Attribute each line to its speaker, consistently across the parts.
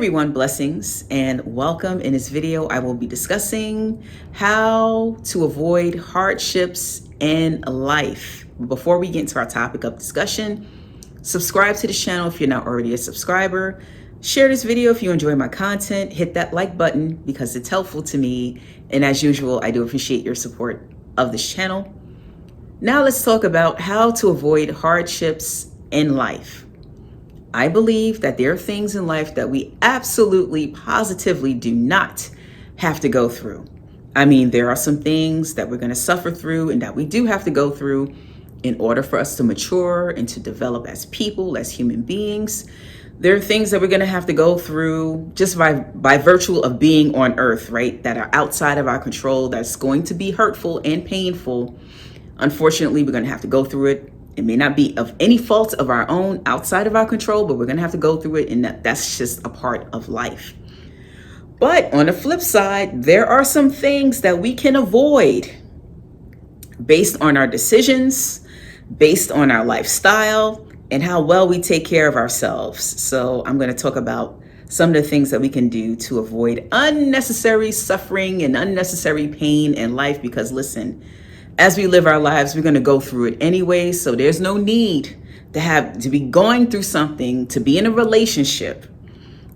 Speaker 1: everyone, blessings and welcome. In this video, I will be discussing how to avoid hardships in life. Before we get into our topic of discussion, subscribe to the channel if you're not already a subscriber. Share this video if you enjoy my content. Hit that like button because it's helpful to me. And as usual, I do appreciate your support of this channel. Now let's talk about how to avoid hardships in life. I believe that there are things in life that we absolutely, positively do not have to go through. I mean, there are some things that we're going to suffer through and that we do have to go through in order for us to mature and to develop as people, as human beings. There are things that we're going to have to go through just by virtue of being on earth, right? That are outside of our control, that's going to be hurtful and painful. Unfortunately, we're going to have to go through it. It may not be of any fault of our own outside of our control, but we're going to have to go through it, and that's just a part of life. But on the flip side, there are some things that we can avoid based on our decisions, based on our lifestyle, and how well we take care of ourselves. So I'm going to talk about some of the things that we can do to avoid unnecessary suffering and unnecessary pain in life, because listen, as we live our lives, we're going to go through it anyway. So there's no need to be going through something, to be in a relationship,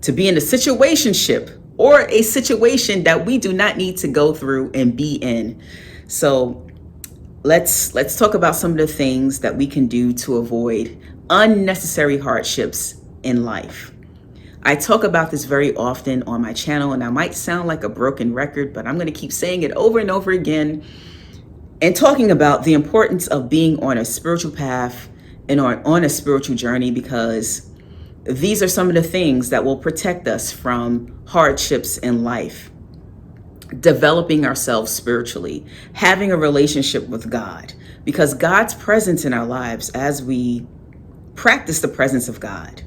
Speaker 1: to be in a situationship, or a situation that we do not need to go through and be in. So let's talk about some of the things that we can do to avoid unnecessary hardships in life. I talk about this very often on my channel, and I might sound like a broken record, but I'm going to keep saying it over and over again, and talking about the importance of being on a spiritual path and on a spiritual journey, because these are some of the things that will protect us from hardships in life. Developing ourselves spiritually, having a relationship with God, because God's presence in our lives, as we practice the presence of God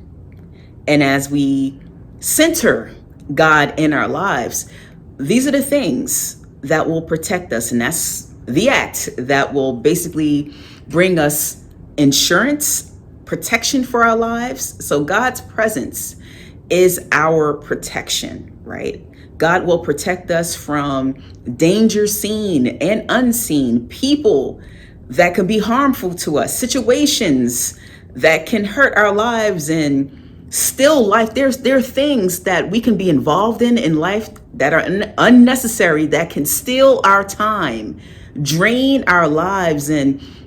Speaker 1: and as we center God in our lives, these are the things that will protect us. And that's the act that will basically bring us insurance, protection for our lives. So God's presence is our protection, right? God will protect us from danger seen and unseen, people that can be harmful to us, situations that can hurt our lives, and still life. There are things that we can be involved in life that are unnecessary, that can steal our time, drain our lives.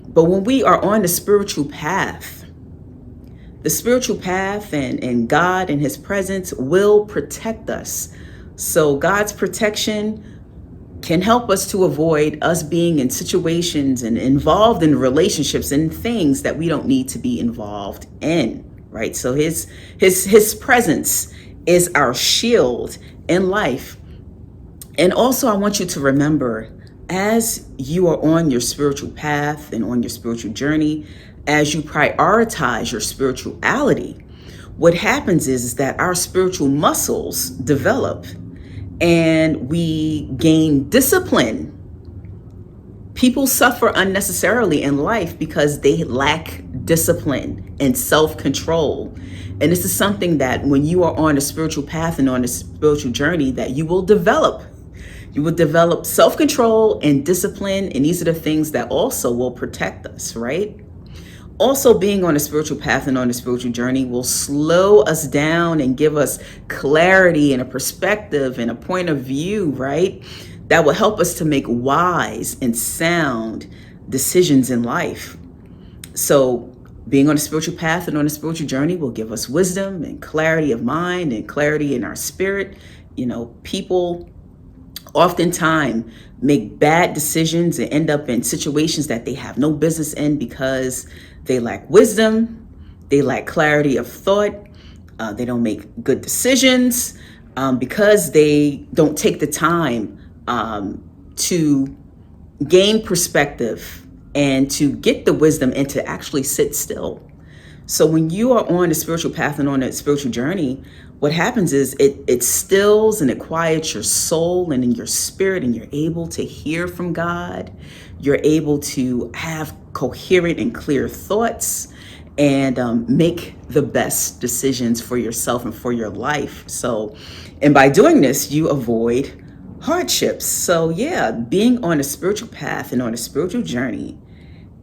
Speaker 1: But when we are on the spiritual path and God and his presence will protect us. So God's protection can help us to avoid us being in situations and involved in relationships and things that we don't need to be involved in, right? So his presence is our shield in life. And also, I want you to remember, as you are on your spiritual path and on your spiritual journey, as you prioritize your spirituality, what happens is that our spiritual muscles develop and we gain discipline. People suffer unnecessarily in life because they lack discipline and self-control. And this is something that when you are on a spiritual path and on a spiritual journey, that you will develop. You will develop self-control and discipline, and these are the things that also will protect us, right? Also, being on a spiritual path and on a spiritual journey will slow us down and give us clarity and a perspective and a point of view, right? That will help us to make wise and sound decisions in life. So being on a spiritual path and on a spiritual journey will give us wisdom and clarity of mind and clarity in our spirit. You know, people oftentimes make bad decisions and end up in situations that they have no business in because they lack wisdom, they lack clarity of thought, they don't make good decisions because they don't take the time to gain perspective and to get the wisdom and to actually sit still. So when you are on a spiritual path and on a spiritual journey, what happens is it stills and it quiets your soul and in your spirit, and you're able to hear from God. You're able to have coherent and clear thoughts, and make the best decisions for yourself and for your life. So, and by doing this, you avoid hardships. So, yeah, being on a spiritual path and on a spiritual journey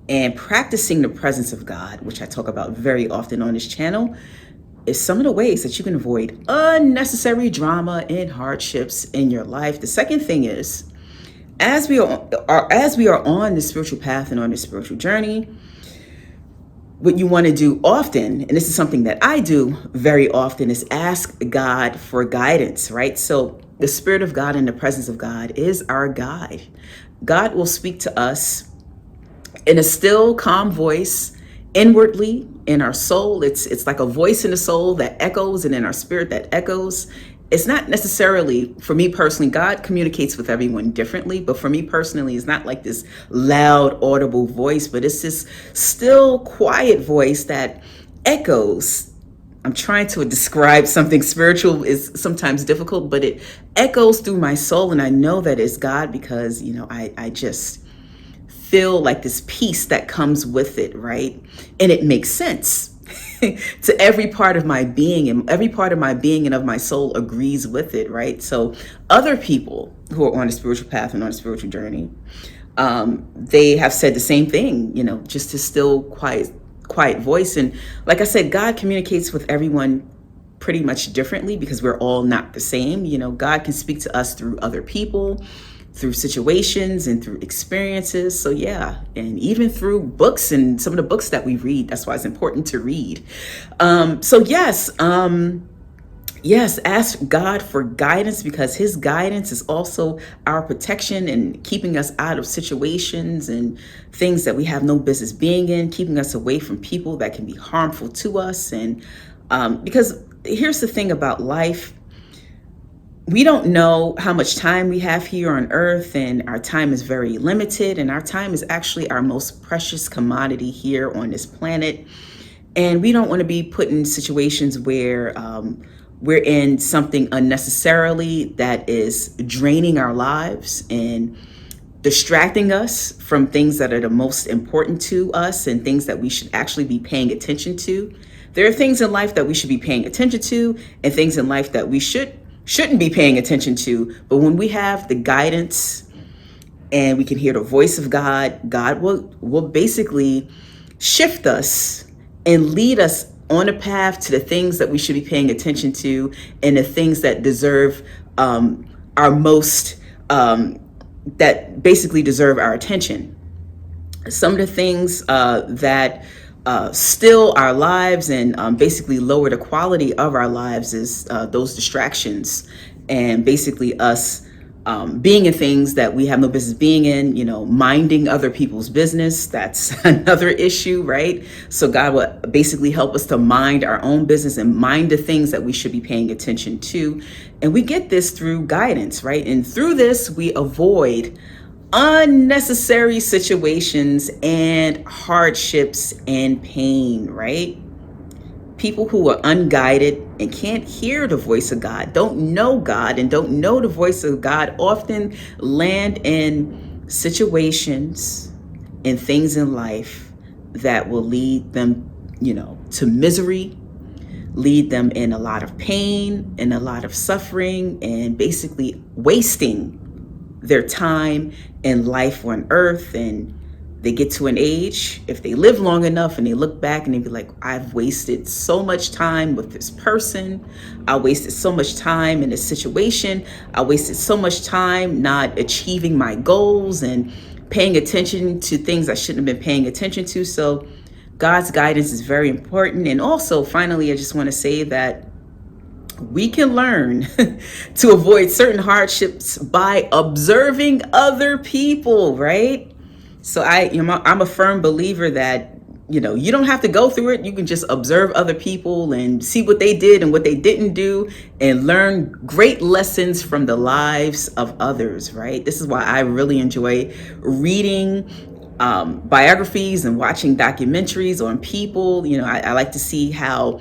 Speaker 1: and practicing the presence of God, which I talk about very often on this channel, is some of the ways that you can avoid unnecessary drama and hardships in your life. The second thing is, as we are on the spiritual path and on the spiritual journey, what you want to do often, and this is something that I do very often, is ask God for guidance, right? So the Spirit of God and the presence of God is our guide. God will speak to us in a still, calm voice, inwardly in our soul. It's like a voice in the soul that echoes, and in our spirit that echoes. It's not necessarily, for me personally, God communicates with everyone differently, but for me personally, it's not like this loud, audible voice, but it's this still, quiet voice that echoes. I'm trying to describe something spiritual is sometimes difficult, but it echoes through my soul, and I know that it's God because, I just feel like this peace that comes with it, right? And it makes sense to every part of my being, and every part of my being and of my soul agrees with it, right? So other people who are on a spiritual path and on a spiritual journey, they have said the same thing, just a still quiet voice. And like I said, God communicates with everyone pretty much differently because we're all not the same. God can speak to us through other people, through situations, and through experiences. So yeah, and even through books and some of the books that we read. That's why it's important to read. Yes, ask God for guidance, because his guidance is also our protection and keeping us out of situations and things that we have no business being in, keeping us away from people that can be harmful to us. And because here's the thing about life, we don't know how much time we have here on earth, and our time is very limited, and our time is actually our most precious commodity here on this planet. And we don't want to be put in situations where we're in something unnecessarily that is draining our lives and distracting us from things that are the most important to us and things that we should actually be paying attention to. There are things in life that we should be paying attention to, and things in life that we shouldn't be paying attention to. But when we have the guidance and we can hear the voice of God, God will basically shift us and lead us on a path to the things that we should be paying attention to, and the things that deserve our most, that basically deserve our attention. Some of the things that still our lives and basically lower the quality of our lives is those distractions, and basically us being in things that we have no business being in, minding other people's business. That's another issue, right? So God will basically help us to mind our own business and mind the things that we should be paying attention to. And we get this through guidance, right? And through this, we avoid unnecessary situations and hardships and pain, right? People who are unguided and can't hear the voice of God, don't know God and don't know the voice of God, often land in situations and things in life that will lead them, to misery, lead them in a lot of pain and a lot of suffering, and basically wasting their time and life on earth. And they get to an age, if they live long enough, and they look back and they be like, I've wasted so much time with this person. I wasted so much time in this situation. I wasted so much time not achieving my goals and paying attention to things I shouldn't have been paying attention to. So God's guidance is very important. And also, finally, I just want to say that we can learn to avoid certain hardships by observing other people, right? So I'm a firm believer that, you don't have to go through it. You can just observe other people and see what they did and what they didn't do, and learn great lessons from the lives of others, right? This is why I really enjoy reading biographies and watching documentaries on people. I like to see how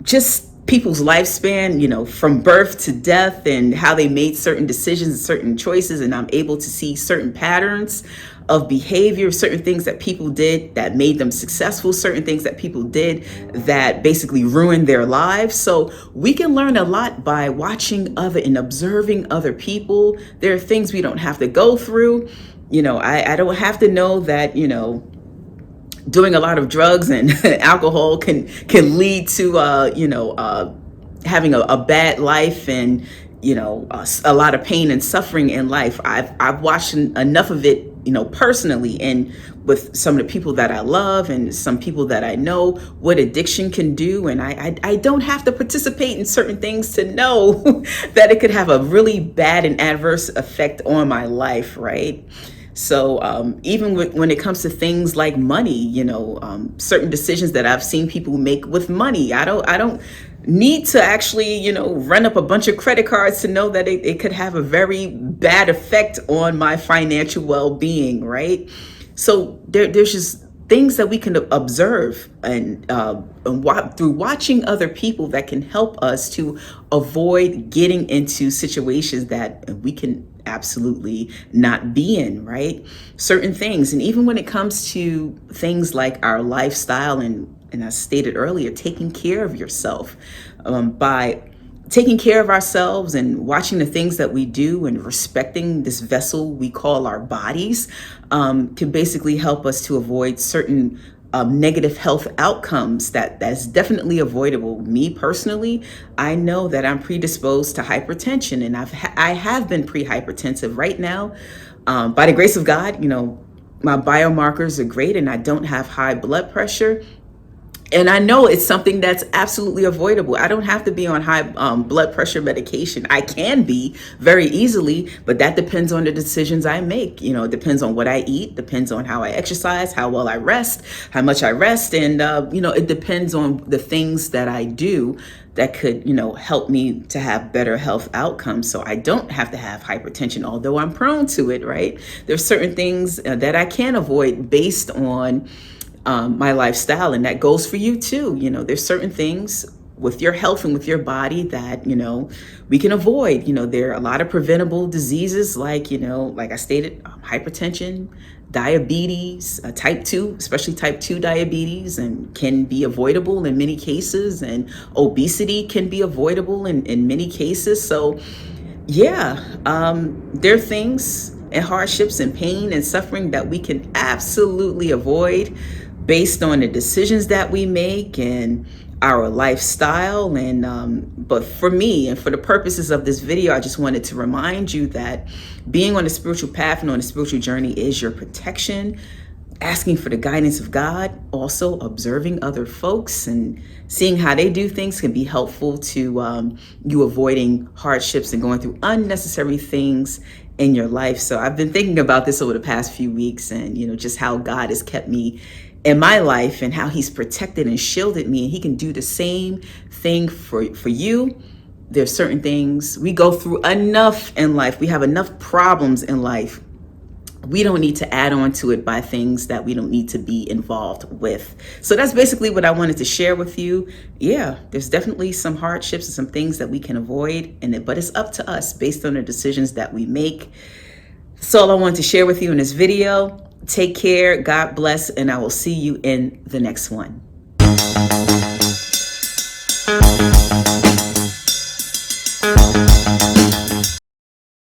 Speaker 1: just people's lifespan, from birth to death, and how they made certain decisions and certain choices. And I'm able to see certain patterns of behavior, certain things that people did that made them successful, certain things that people did that basically ruined their lives. So we can learn a lot by watching other and observing other people. There are things we don't have to go through. I don't have to know that, doing a lot of drugs and alcohol can lead to having a bad life, and a lot of pain and suffering in life. I've watched enough of it, personally, and with some of the people that I love and some people that I know, what addiction can do. And I don't have to participate in certain things to know that it could have a really bad and adverse effect on my life, right? So even when it comes to things like money, certain decisions that I've seen people make with money, I don't need to actually, run up a bunch of credit cards to know that it could have a very bad effect on my financial well-being, right? So there's just things that we can observe and through watching other people that can help us to avoid getting into situations that we can absolutely not be in, right? Certain things. And even when it comes to things like our lifestyle, and I stated earlier, taking care of yourself, by taking care of ourselves and watching the things that we do and respecting this vessel we call our bodies, can basically help us to avoid certain negative health outcomes that's definitely avoidable. Me personally, I know that I'm predisposed to hypertension, and I have been pre-hypertensive. Right now, by the grace of God, my biomarkers are great, and I don't have high blood pressure. And I know it's something that's absolutely avoidable. I don't have to be on high blood pressure medication. I can be very easily, but that depends on the decisions I make. It depends on what I eat, depends on how I exercise, how well I rest, how much I rest. And, it depends on the things that I do that could, help me to have better health outcomes. So I don't have to have hypertension, although I'm prone to it, right? There's certain things that I can avoid based on my lifestyle, and that goes for you too. There's certain things with your health and with your body that we can avoid. There are a lot of preventable diseases like like I stated, hypertension, diabetes, type 2, especially type 2 diabetes, and can be avoidable in many cases, and obesity can be avoidable in many cases. So yeah, there are things and hardships and pain and suffering that we can absolutely avoid based on the decisions that we make and our lifestyle. And but for me, and for the purposes of this video, I just wanted to remind you that being on a spiritual path and on a spiritual journey is your protection. Asking for the guidance of God, also observing other folks and seeing how they do things can be helpful to you avoiding hardships and going through unnecessary things in your life. So I've been thinking about this over the past few weeks, and just how God has kept me in my life and how he's protected and shielded me, and he can do the same thing for you. There's certain things we go through enough in life. We have enough problems in life. We don't need to add on to it by things that we don't need to be involved with. So that's basically what I wanted to share with you. Yeah, there's definitely some hardships and some things that we can avoid, but it's up to us based on the decisions that we make. That's all I wanted to share with you in this video. Take care, God bless, and I will see you in the next one.